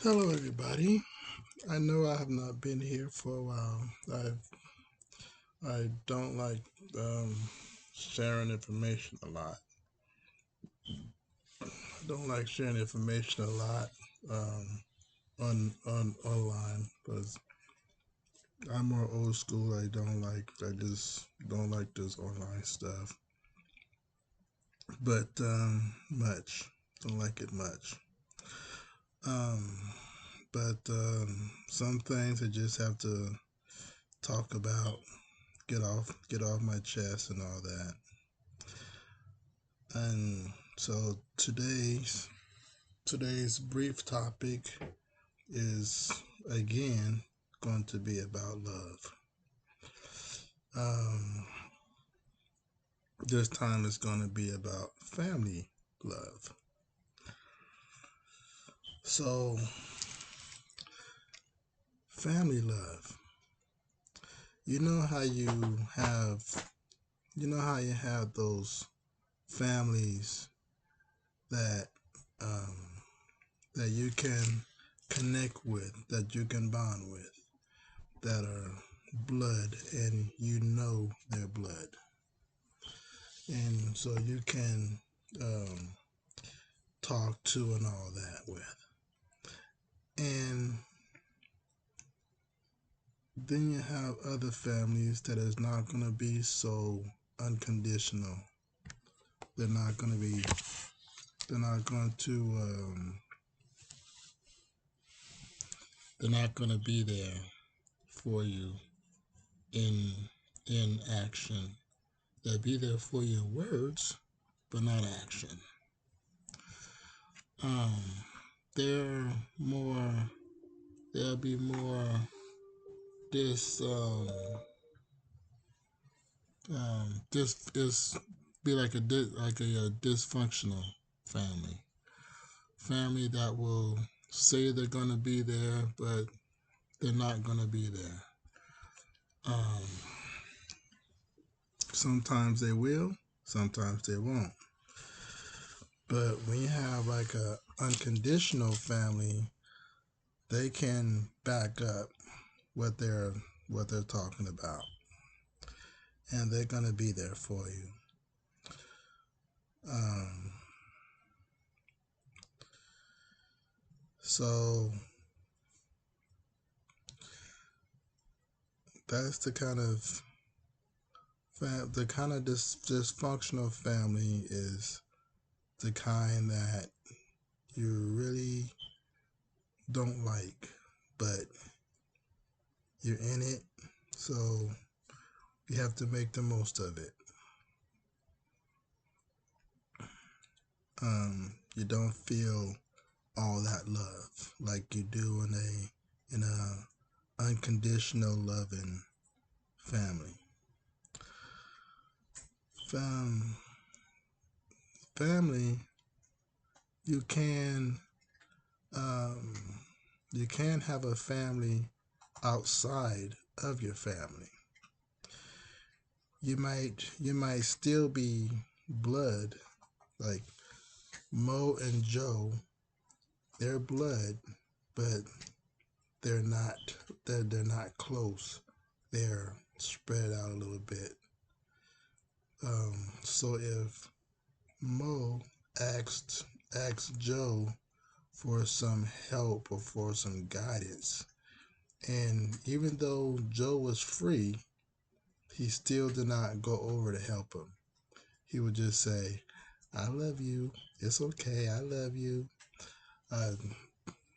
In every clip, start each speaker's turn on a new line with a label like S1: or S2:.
S1: Hello, everybody. I know I have not been here for a while. I don't like sharing information a lot. I don't like sharing information a lot on online because I'm more old school. I just don't like this online stuff. But much don't like it much. Um, but some things I just have to talk about, get off my chest and all that. And so today's brief topic is again going to be about love. Um, this time it's going to be about family love. So family love. You know how have you have those families that um, that you can connect with, that you can bond with, that are blood and you know their blood. And so you can um, talk to and all that with. And then you have other families that is not going to be so unconditional. They're not going to be. They're not going to. They're not going to be there for you in in action. They'll be there for you in words, but not action. Um, they're more. They'll be more this this is be like a dysfunctional family, family that will say they're gonna be there, but they're not gonna be there. Um, sometimes they will, sometimes they won't. But when you have like a unconditional family, they can back up what they're talking about, and they're gonna be there for you. Um, so that's the kind of dysfunctional family is the kind that you really don't like, but you're in it, so you have to make the most of it. You don't feel all that love like you do in a unconditional loving family. Fam, family, you can um, you can have a family outside of your family. You might still be blood, like Mo and Joe. They're blood, but they're not they're not close. They're spread out a little bit. So if Mo asked Joe for some help or for some guidance, and even though Joe was free, he still did not go over to help him. He would just say, "I love you. It's okay. I love you. Uh,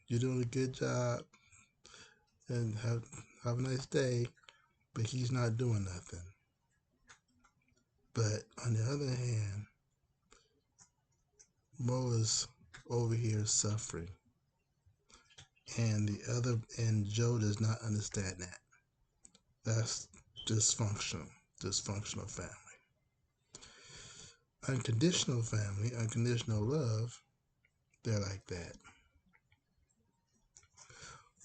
S1: you're doing a good job, and have a nice day." But he's not doing nothing. But on the other hand, Mo is over here suffering, and Joe does not understand that. That's dysfunctional, dysfunctional family. Unconditional family, unconditional love, they're like that.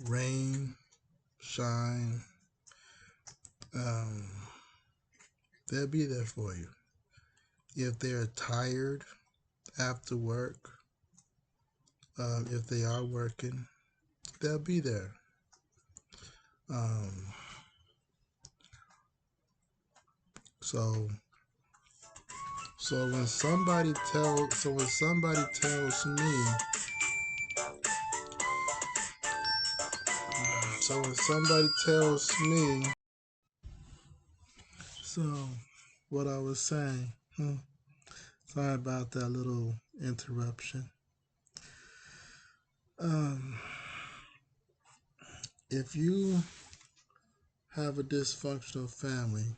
S1: Rain, shine, um, they'll be there for you. If they're tired after work, if they are working, they'll be there. Um, so when somebody tells me so when somebody tells me so what I was saying. Sorry about that little interruption. Um, if you have a dysfunctional family,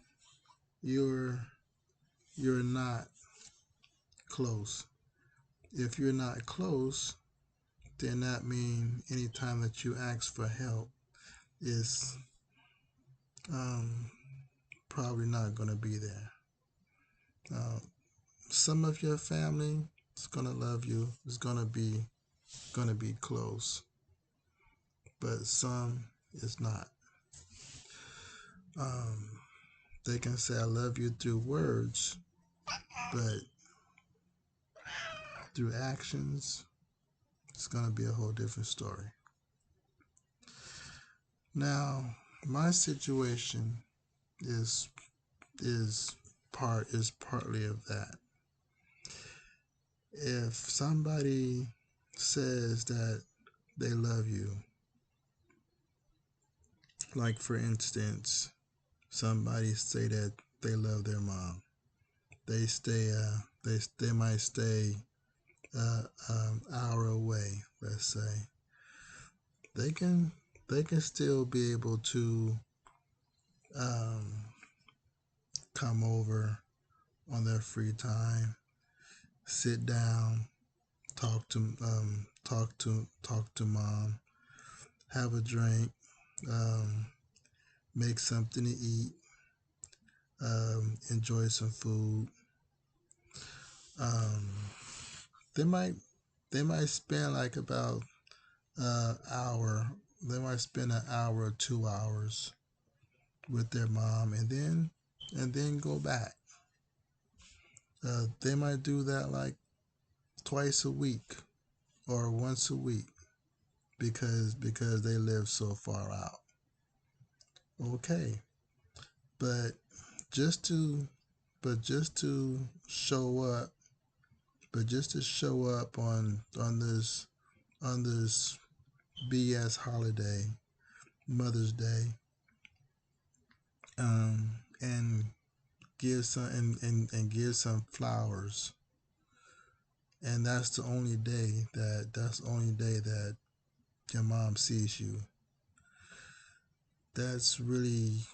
S1: you're you're not close. If you're not close, then that means anytime that you ask for help is um, probably not going to be there. Uh, some of your family is going to love you. Is going to be close, but some is not. Um, they can say I love you through words, but through actions, it's going to be a whole different story. Now, my situation is partly of that. If somebody says that they love you, like for instance, somebody say that they love their mom, they stay they might stay hour away, let's say, they can still be able to um, come over on their free time, sit down, talk to mom, have a drink, um, make something to eat, enjoy some food. Um, they might spend like about hour. They might spend an hour or 2 hours with their mom, and then go back. They might do that like twice a week or once a week because they live so far out. Okay, but just to just to show up, on this BS holiday, Mother's Day, and give some flowers, and that's the only day that your mom sees you. That's really,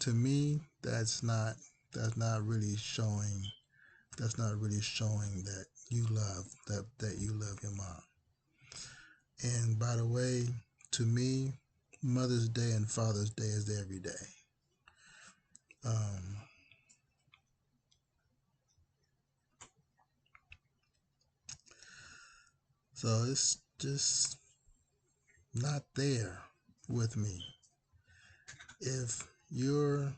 S1: to me, that's not really showing that you love your mom. And by the way, to me, Mother's Day and Father's Day is every day. Um, so it's just not there with me. If you're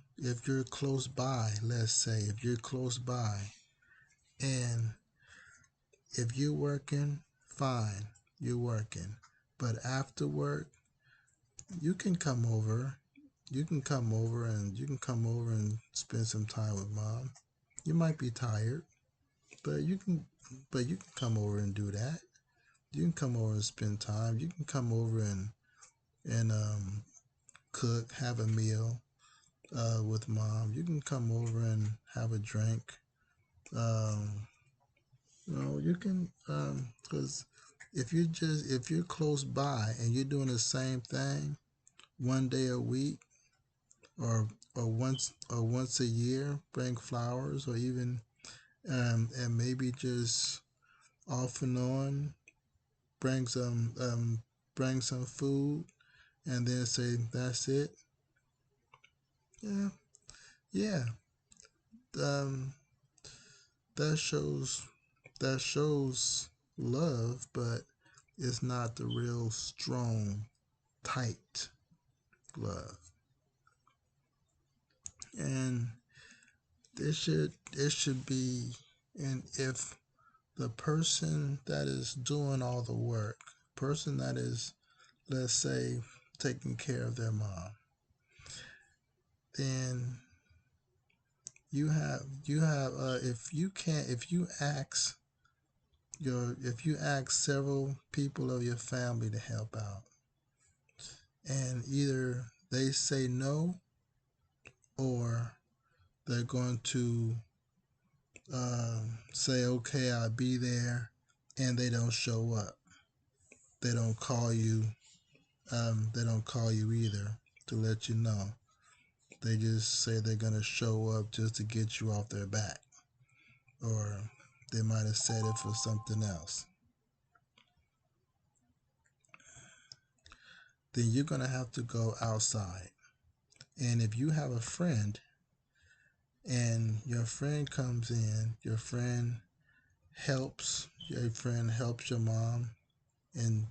S1: close by, let's say if you're close by, and if you're working, fine, you're working. But after work, you can come over. You can come over and spend some time with mom. You might be tired, but you can come over and do that. You can come over and spend time. You can come over and cook, have a meal with mom. You can come over and have a drink. Um, you can, because if you're close by and you're doing the same thing one day a week, or once a year, bring flowers, or even and maybe just off and on, bring some bring some food, and then say that's it. Yeah, yeah. Um, that shows that shows love, but it's not the real strong, tight love. And it should be, and if the person that is doing all the work, person that is let's say, taking care of their mom, then if you ask several people of your family to help out, and either they say no, or they're going to say, okay, I'll be there, and they don't show up. They don't call you. They don't call you either to let you know. They just say they're going to show up just to get you off their back. Or they might have said it for something else. Then you're going to have to go outside. And if you have a friend and your friend comes in, your friend helps your mom in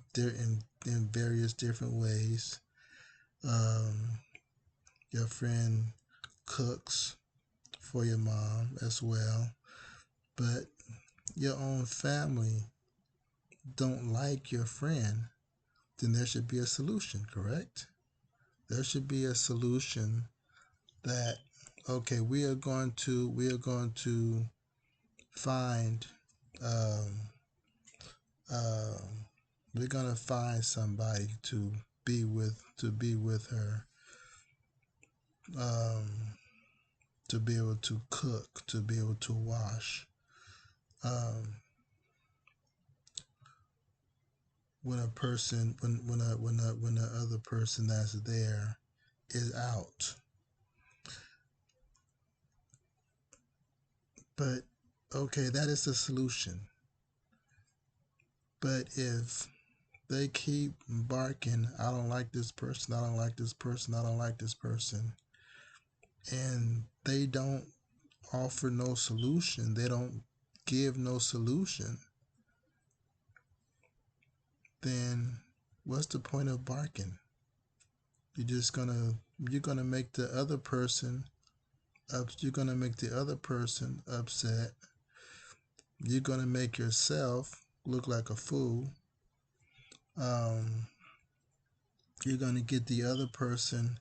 S1: various different ways. Um, your friend cooks for your mom as well, but your own family don't like your friend, then there should be a solution, correct? There should be a solution that, okay, we are going to find um, um, we're gonna find somebody to be with her, um, to be able to cook, to be able to wash. Um, when a person when the other person that's there is out. But okay, that is the solution. But if they keep barking, I don't like this person, I don't like this person, I don't like this person, and they don't offer no solution, they don't give no solution, then what's the point of barking? You're gonna make the other person you're gonna make the other person upset. You're gonna make yourself look like a fool. Um, you're gonna get the other person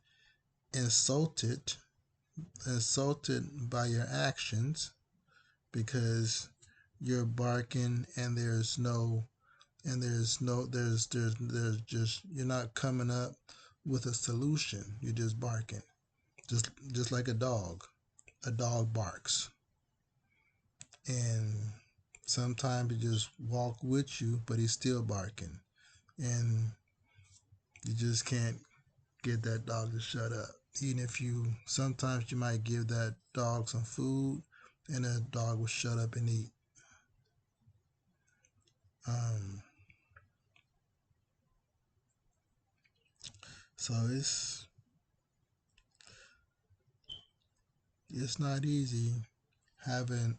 S1: insulted, insulted by your actions because you're barking and there's just you're not coming up with a solution. You're just barking, just like a dog. A dog barks, and sometimes he just walk with you, but he's still barking, and you just can't get that dog to shut up. Even if sometimes you might give that dog some food, and the dog will shut up and eat. Um, so it's not easy having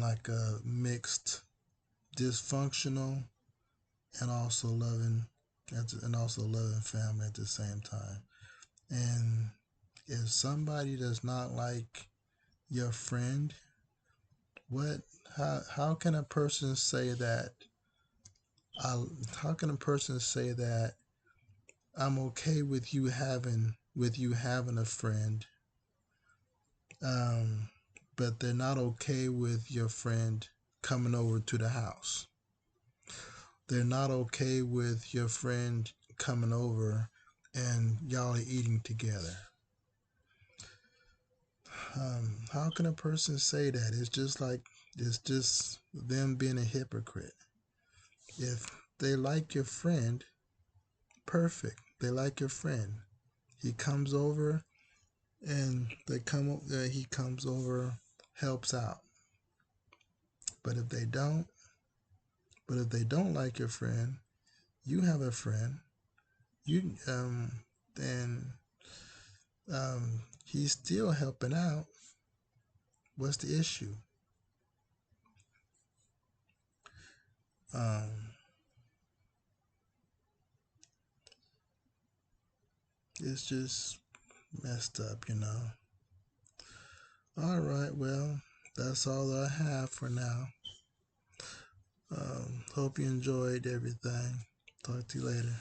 S1: like a mixed dysfunctional and also loving family at the same time. And if somebody does not like your friend, what how can a person say that I how can a person say that I'm okay with you having a friend, um, but they're not okay with your friend coming over to the house. They're not okay with your friend coming over and y'all are eating together. How can a person say that? It's just them being a hypocrite. If they like your friend, perfect. They like your friend. He comes over and he comes over, helps out. But if they don't, like your friend, you have a friend. You then he's still helping out. What's the issue? Um, it's just messed up. All right, well, that's all I have for now. Hope you enjoyed everything. Talk to you later.